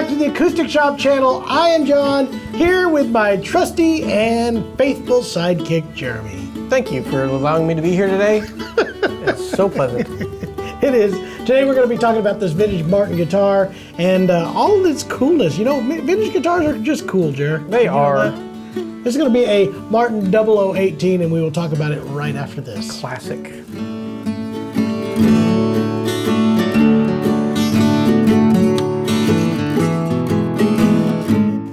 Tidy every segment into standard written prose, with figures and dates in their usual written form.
back to the Acoustic Shop channel. I am John, here with my trusty and faithful sidekick, Jeremy. Thank you for allowing me to be here today. It's so pleasant. It is. Today we're going to be talking about this vintage Martin guitar and all of its coolness. You know, vintage guitars are just cool, Jer. They are. This is going to be a Martin OO-18, and we will talk about it right after this. Classic.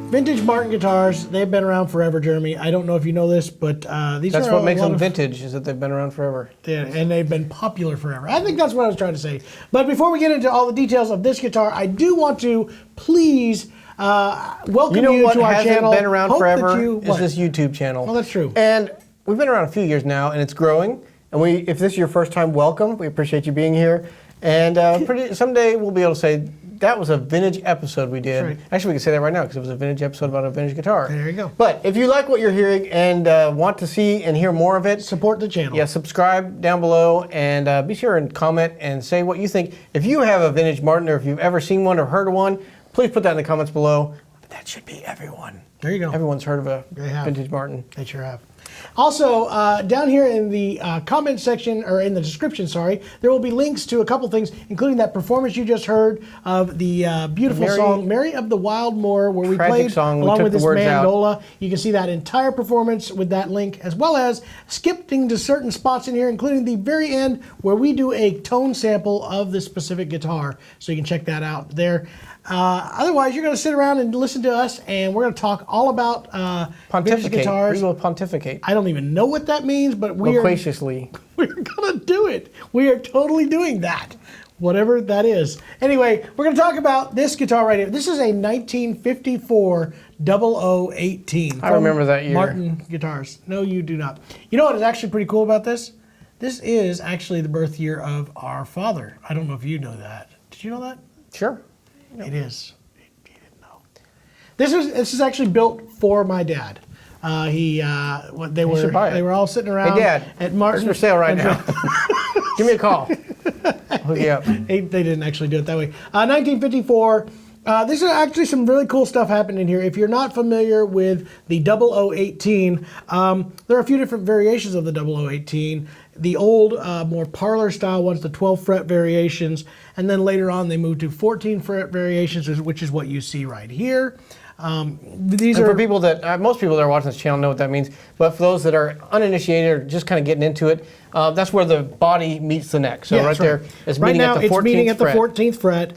Vintage Martin guitars, they've been around forever, Jeremy. I don't know if you know this, but these That's are what makes them vintage, is that they've been around forever. Yeah, and they've been popular forever. I think that's what I was trying to say. But before we get into all the details of this guitar, I do want to please welcome you to our channel. You know what hasn't been around forever is this YouTube channel. Well, that's true. And we've been around a few years now, and it's growing. And if this is your first time, welcome. We appreciate you being here. And someday we'll be able to say, that was a vintage episode we did. Right. Actually, we can say that right now because it was a vintage episode about a vintage guitar. There you go. But if you like what you're hearing and want to see and hear more of it, support the channel. Yeah, subscribe down below and be sure and comment and say what you think. If you have a vintage Martin or if you've ever seen one or heard of one, please put that in the comments below. But that should be everyone. There you go. Everyone's heard of a vintage Martin. They sure have. Also, down here in the comment section, or in the description, sorry, there will be links to a couple things, including that performance you just heard of the beautiful song, Mary of the Wild Moor, where we played along with this mandola. You can see that entire performance with that link, as well as skipping to certain spots in here, including the very end, where we do a tone sample of this specific guitar. So you can check that out there. Otherwise, you're going to sit around and listen to us, and we're going to talk all about vintage guitars. We will pontificate. I don't even know what that means, but we're going to do it. We are totally doing that, whatever that is. Anyway, we're going to talk about this guitar right here. This is a 1954 OO-18. I remember that year. Martin Guitars. No, you do not. You know what is actually pretty cool about this? This is actually the birth year of our father. I don't know if you know that. Did you know that? Sure. It is. He didn't know. This is actually built for my dad. They were all sitting around. Hey, Dad, at Martin. It's for sale right now. Give me a call. Hook you up. They didn't actually do it that way. 1954. This is actually some really cool stuff happening here. If you're not familiar with the OO-18, there are a few different variations of the OO-18. The old, more parlor style ones, the 12 fret variations, and then later on they moved to 14 fret variations, which is what you see right here. For people that, most people that are watching this channel know what that means, but for those that are uninitiated or just kind of getting into it, that's where the body meets the neck. So yeah, there, it's meeting at the 14th fret. Right now, it's meeting at the 14th fret.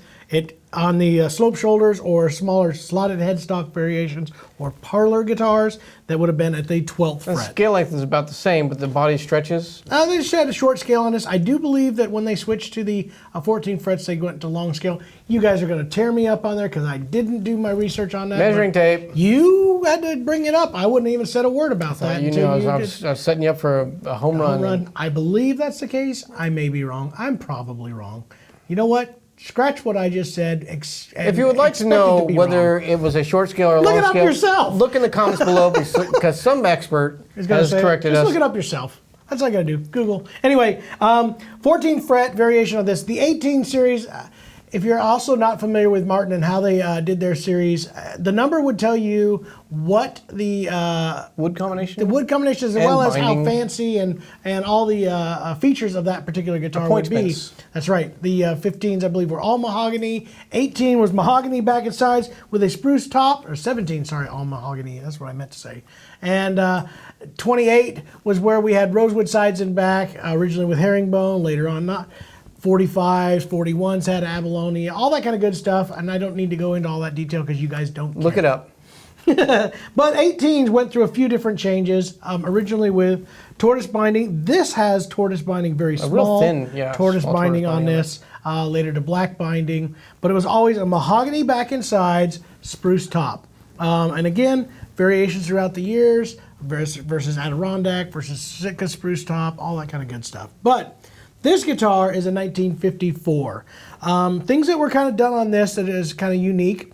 On the slope shoulders or smaller slotted headstock variations or parlor guitars, that would have been at the 12th fret. The scale length is about the same, but the body stretches. They just had a short scale on this. I do believe that when they switched to the 14 frets, they went to long scale. You guys are going to tear me up on there because I didn't do my research on that. Measuring tape. You had to bring it up. I wouldn't even said a word about that. You knew I was setting you up for a home run. I believe that's the case. I may be wrong. I'm probably wrong. You know what? Scratch what I just said. If you would like to know whether it was a short scale or long scale, look it up yourself. Look in the comments below because some expert has corrected us. Just look it up yourself. That's all I got to do. Google. Anyway, 14th fret variation of this. The 18 series, if you're also not familiar with Martin and how they did their series, the number would tell you what the wood combination, as well as how fancy and all the features of that particular guitar would be. That's right. The 15s, I believe, were all mahogany. 18 was mahogany back and sides with a spruce top, or 17, sorry, all mahogany. That's what I meant to say. And 28 was where we had rosewood sides and back, originally with herringbone, later on not. 45s, 41s had abalone, all that kind of good stuff. And I don't need to go into all that detail because you guys don't care. Look it up. But 18s went through a few different changes. Originally with tortoise binding. This has tortoise binding, very small. Real thin, tortoise binding on this. Later to black binding. But it was always a mahogany back and sides, spruce top. And again, variations throughout the years versus Adirondack versus Sitka spruce top, all that kind of good stuff. But this guitar is a 1954. Things that were kind of done on this that is kind of unique.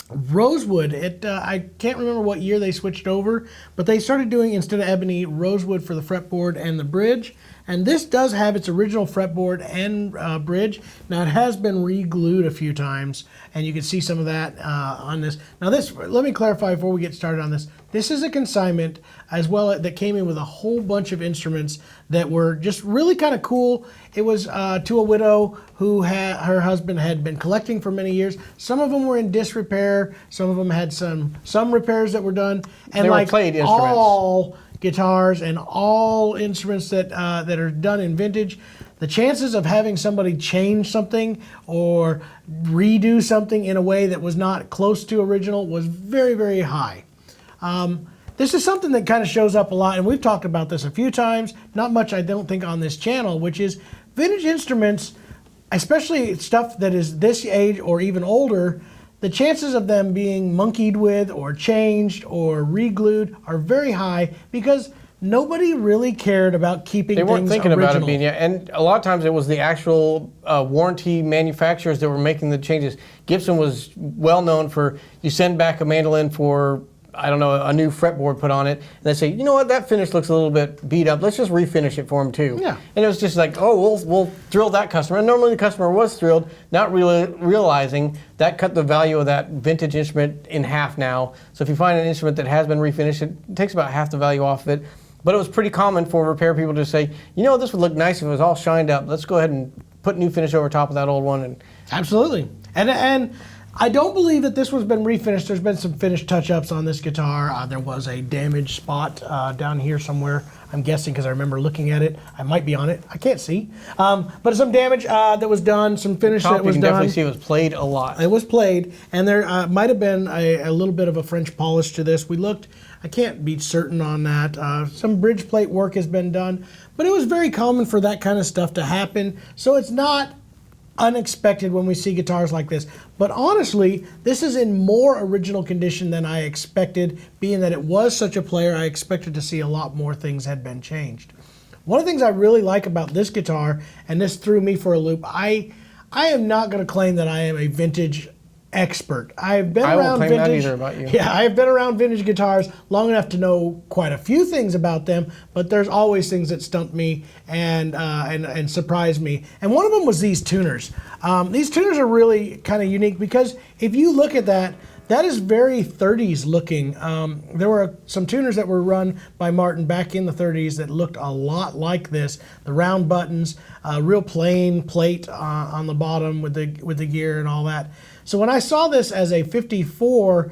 Rosewood, I can't remember what year they switched over, but they started doing, instead of ebony, rosewood for the fretboard and the bridge. And this does have its original fretboard and bridge. Now it has been re-glued a few times, and you can see some of that on this. Now this, let me clarify before we get started on this. This is a consignment as well that came in with a whole bunch of instruments that were just really kind of cool. It was to a widow who her husband had been collecting for many years. Some of them were in disrepair. Some of them had some repairs that were done. And they like were played instruments. All guitars and all instruments that that are done in vintage, the chances of having somebody change something or redo something in a way that was not close to original was very, very high. This is something that kind of shows up a lot, and we've talked about this a few times, not much I don't think on this channel, which is vintage instruments, especially stuff that is this age or even older, the chances of them being monkeyed with or changed or re-glued are very high because nobody really cared about keeping things original. They weren't thinking about it being, and a lot of times it was the actual warranty manufacturers that were making the changes. Gibson was well known for, you send back a mandolin for, I don't know, a new fretboard put on it, and they say, you know what, that finish looks a little bit beat up. Let's just refinish it for them too. Yeah. And it was just like, oh, we'll thrill that customer. And normally the customer was thrilled, not really realizing that cut the value of that vintage instrument in half now. So if you find an instrument that has been refinished, it takes about half the value off of it. But it was pretty common for repair people to say, you know, this would look nice if it was all shined up. Let's go ahead and put new finish over top of that old one. And absolutely. And I don't believe that this one's been refinished. There's been some finished touch-ups on this guitar. There was a damaged spot down here somewhere. I'm guessing because I remember looking at it. I might be on it. I can't see. But some damage that was done, some finish that was done. You can definitely see it was played a lot. It was played, and there might have been a little bit of a French polish to this. We looked. I can't be certain on that. Some bridge plate work has been done, but it was very common for that kind of stuff to happen. So it's not unexpected when we see guitars like this. But honestly, this is in more original condition than I expected. Being that it was such a player, I expected to see a lot more things had been changed. One of the things I really like about this guitar, and this threw me for a loop, I am not going to claim that I am a vintage expert. I've been around vintage. I won't claim that either about you. Yeah, I have been around vintage guitars long enough to know quite a few things about them, but there's always things that stump me and surprise me. And one of them was these tuners. These tuners are really kind of unique because if you look at that, that is very 30s looking. There were some tuners that were run by Martin back in the 30s that looked a lot like this. The round buttons, real plain plate on the bottom with the gear and all that. So when I saw this as a 54,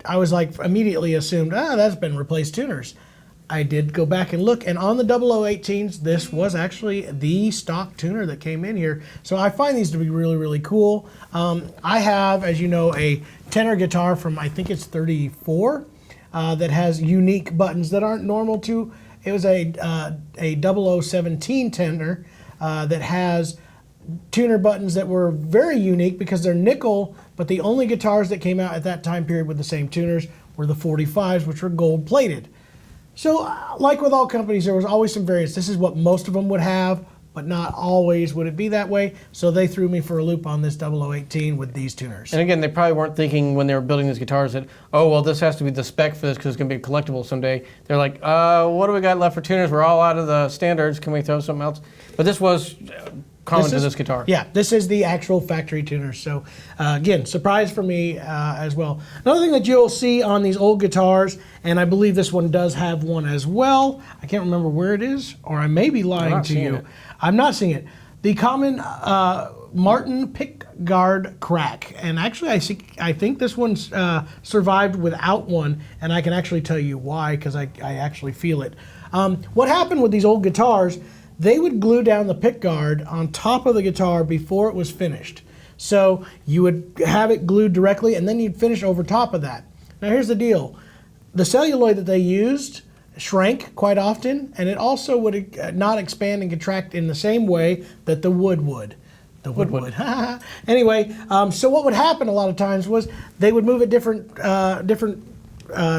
I was like immediately assumed, that's been replaced tuners. I did go back and look, and on the OO-18s, this was actually the stock tuner that came in here. So I find these to be really, really cool. I have, as you know, a tenor guitar from, I think it's 34, that has unique buttons that aren't normal to. It was a OO-17 tenor that has tuner buttons that were very unique because they're nickel, but the only guitars that came out at that time period with the same tuners were the 45s, which were gold plated. So like with all companies, there was always some variance. This is what most of them would have, but not always would it be that way. So they threw me for a loop on this OO-18 with these tuners. And again, they probably weren't thinking when they were building these guitars that, oh, well, this has to be the spec for this because it's going to be collectible someday. They're like, what do we got left for tuners? We're all out of the standards. Can we throw something else? But this was common to this guitar. Yeah, this is the actual factory tuner. So again, surprise for me as well. Another thing that you'll see on these old guitars, and I believe this one does have one as well. I can't remember where it is, or I may be lying to you. I'm not seeing it. The common Martin pickguard crack, and actually I think this one survived without one, and I can actually tell you why because I actually feel it. What happened with these old guitars? They would glue down the pickguard on top of the guitar before it was finished. So you would have it glued directly and then you'd finish over top of that. Now here's the deal. The celluloid that they used shrank quite often, and it also would not expand and contract in the same way that the wood would. The wood would. Anyway, so what would happen a lot of times was they would move at different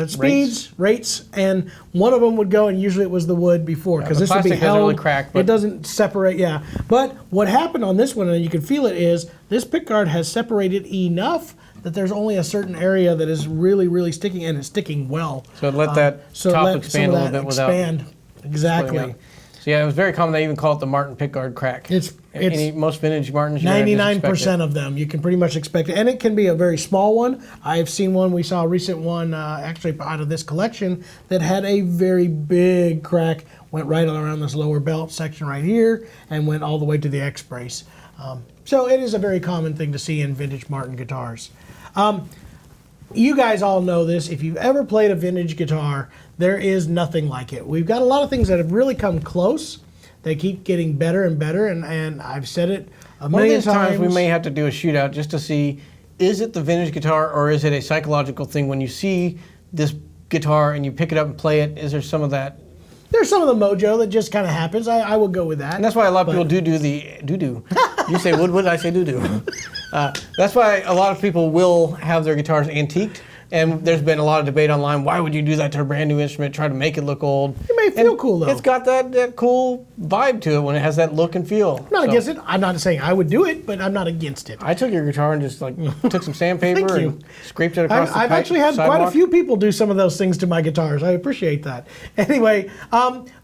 speeds, rates, and one of them would go, and usually it was the wood before, because this would be held. Really crack, it doesn't separate, yeah. But what happened on this one, and you can feel it, is this pickguard has separated enough that there's only a certain area that is really, really sticking, and it's sticking well. So let that top expand a little bit without. Exactly. So yeah, it was very common. They even call it the Martin pickguard crack. Most vintage Martins. 99% of them, you can pretty much expect it, and it can be a very small one. I've seen one. We saw a recent one actually out of this collection that had a very big crack. Went right around this lower belt section right here, and went all the way to the X brace. So it is a very common thing to see in vintage Martin guitars. You guys all know this. If you've ever played a vintage guitar, there is nothing like it. We've got a lot of things that have really come close. They keep getting better and better, and I've said it a million times. One of these times we may have to do a shootout just to see, is it the vintage guitar or is it a psychological thing? When you see this guitar and you pick it up and play it, is there some of that? There's some of the mojo that just kind of happens. I will go with that. And that's why a lot of people do the doo-doo. You say wood, I say doo-doo. That's why a lot of people will have their guitars antiqued. And there's been a lot of debate online. Why would you do that to a brand new instrument? Try to make it look old. It may feel cool though. It's got that cool vibe to it when it has that look and feel. I'm not against it. I'm not saying I would do it, but I'm not against it. I took your guitar and just like took some sandpaper and scraped it across the I've actually had sidewalk. quite a few people do some of those things to my guitars. I appreciate that. Anyway,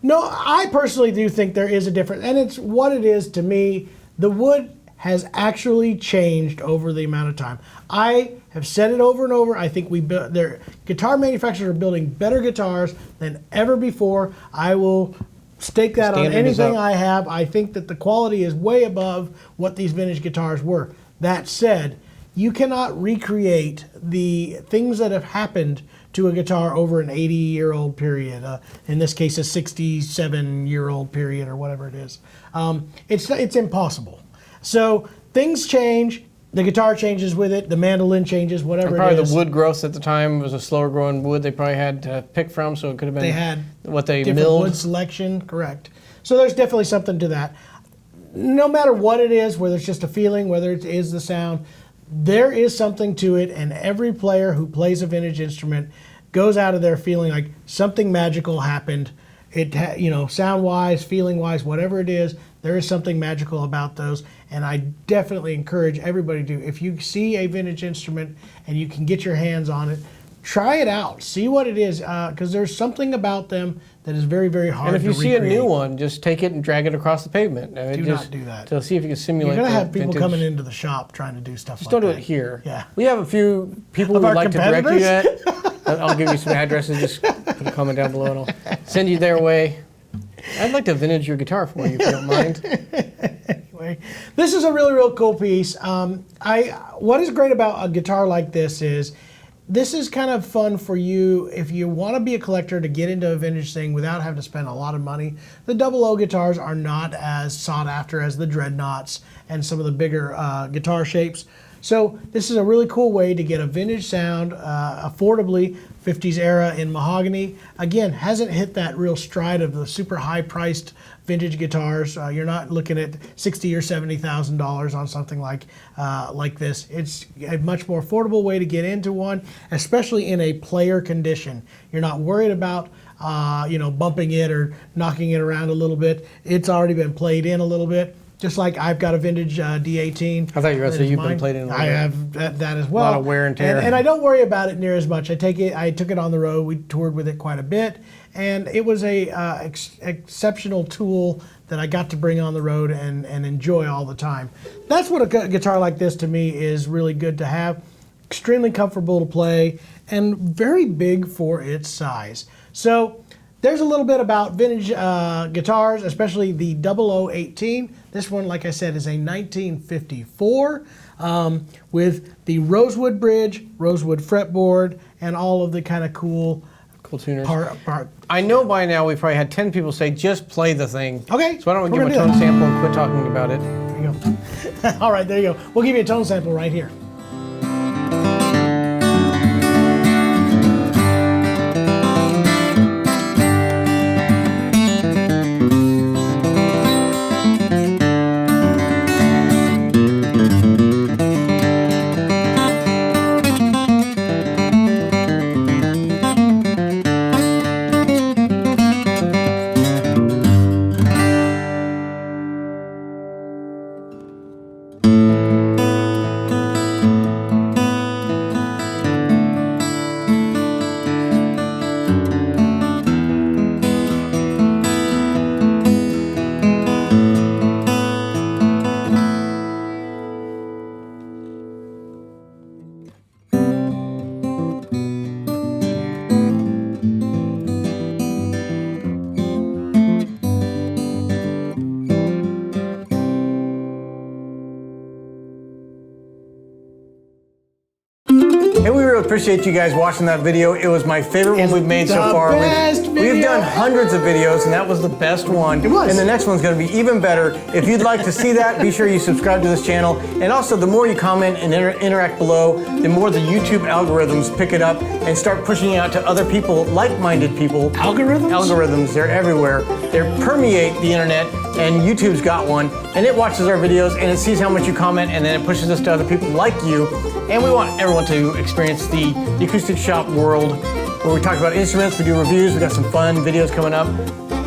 no, I personally do think there is a difference, and it's what it is to me. The wood has actually changed over the amount of time. I have said it over and over. I think their guitar manufacturers are building better guitars than ever before. I will stake that on anything I have. I think that the quality is way above what these vintage guitars were. That said, you cannot recreate the things that have happened to a guitar over an 80-year-old period. In this case, a 67-year-old period or whatever it is. It's impossible. So things change. The guitar changes with it. The mandolin changes, whatever it is. Probably the wood growth at the time was a slower growing wood they probably had to pick from, so it could have been they had what they different milled. Wood selection, correct. So there's definitely something to that. No matter what it is, whether it's just a feeling, whether it is the sound, there is something to it, and every player who plays a vintage instrument goes out of there feeling like something magical happened. Sound-wise, feeling-wise, whatever it is, there is something magical about those, and I definitely encourage everybody to. If you see a vintage instrument and you can get your hands on it, try it out. See what it is, because there's something about them that is very, very hard to recreate. And if you see a new one, just take it and drag it across the pavement. Do not do that. To see if you can simulate. You're going to have people vintage. coming into the shop trying to do stuff Just like that. don't do it here. Yeah. We have a few people who would like to direct you at. I'll give you some addresses. Just put a comment down below and I'll send you their way. I'd like to vintage your guitar for you if you don't mind. Anyway, this is a really, real cool piece. What is great about a guitar like this is kind of fun for you if you want to be a collector to get into a vintage thing without having to spend a lot of money. The OO guitars are not as sought after as the dreadnoughts and some of the bigger guitar shapes. So this is a really cool way to get a vintage sound affordably, 50s era in mahogany. Again, hasn't hit that real stride of the super high priced vintage guitars. You're not looking at $60,000 or $70,000 on something like this. It's a much more affordable way to get into one, especially in a player condition. You're not worried about bumping it or knocking it around a little bit. It's already been played in a little bit. Just like I've got a vintage D18. I thought you were going to say you've been played in a little bit. I have that as well. A lot of wear and tear. And I don't worry about it near as much. I took it on the road. We toured with it quite a bit. And it was a exceptional tool that I got to bring on the road and enjoy all the time. That's what a guitar like this to me is really good to have. Extremely comfortable to play and very big for its size. So there's a little bit about vintage guitars, especially the OO-18. This one, like I said, is a 1954 with the rosewood bridge, rosewood fretboard, and all of the kind of cool tuners. Part. I know by now we've probably had 10 people say, just play the thing. Okay. So why don't we give them a tone sample and quit talking about it? There you go. All right, there you go. We'll give you a tone sample right here. And we really appreciate you guys watching that video. It was my favorite one we've made so far. We've done hundreds of videos, and that was the best one. It was. And the next one's going to be even better. If you'd like to see that, be sure you subscribe to this channel. And also, the more you comment and interact below, the more the YouTube algorithms pick it up and start pushing it out to other people, like-minded people. Algorithms? Algorithms, they're everywhere. They permeate the internet, and YouTube's got one, and it watches our videos, and it sees how much you comment, and then it pushes us to other people like you. And we want everyone to experience the Acoustic Shop world, where we talk about instruments, we do reviews, we got some fun videos coming up.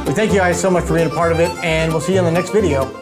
We thank you guys so much for being a part of it, and we'll see you in the next video.